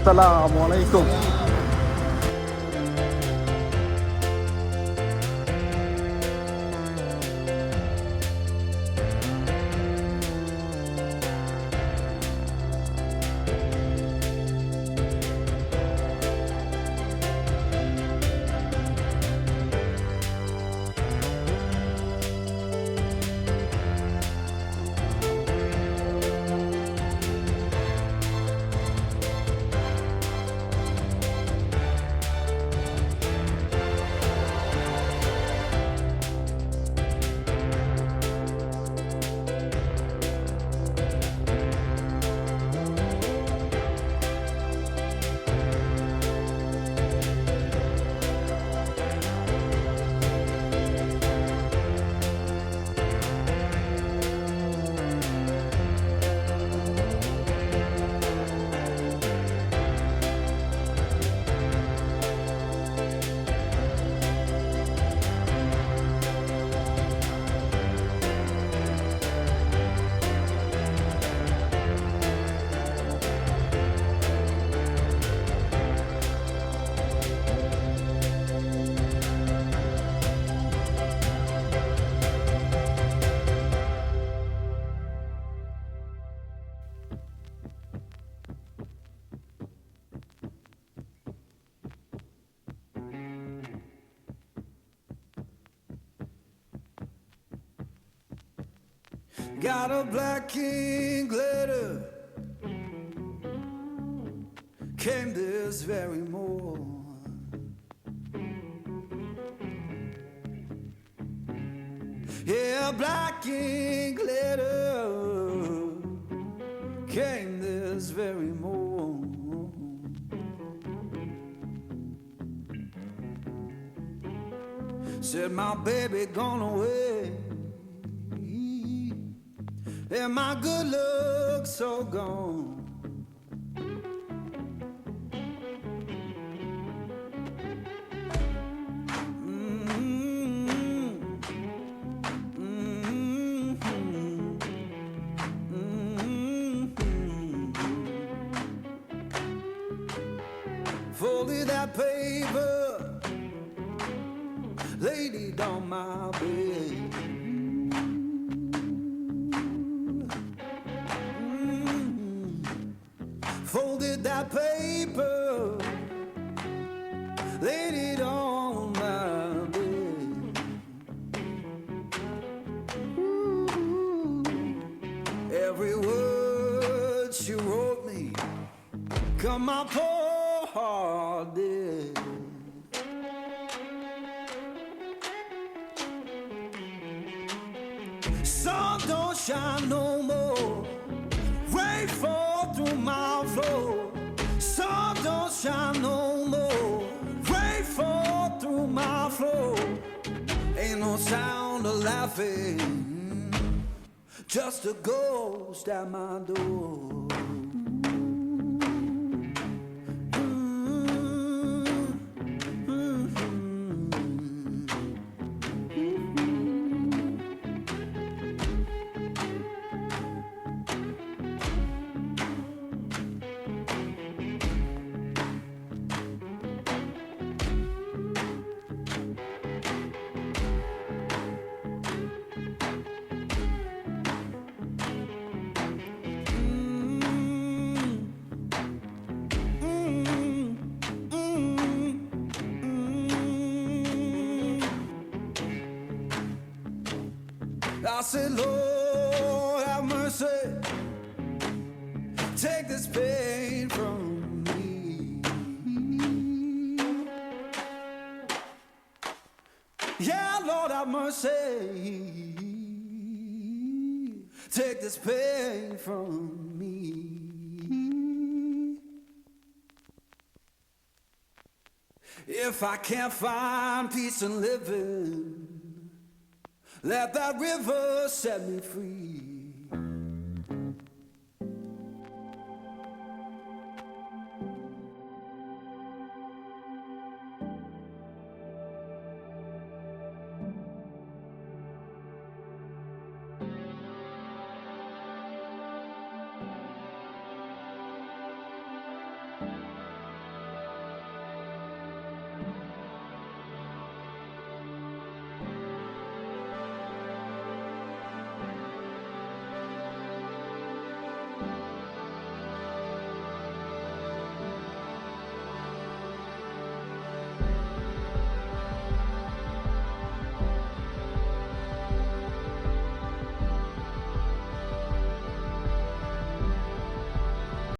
Assalamualaikum. Got a black king glitter, came this very morn. Yeah, black king glitter, came this very morn. Said my baby gone away, and my good luck so gone. Folded that paper, laid it on my bed. Folded that paper, laid it on my bed. Ooh, every word she wrote me, come my poor heart did. Sun don't shine no more, rain fall through my floor. Sun don't shine no more, rain fall through my floor. Ain't no sound of laughing, just a ghost at my door. I said, Lord, have mercy, take this pain from me. Yeah, Lord, have mercy, take this pain from me. If I can't find peace in living, let that river set me free.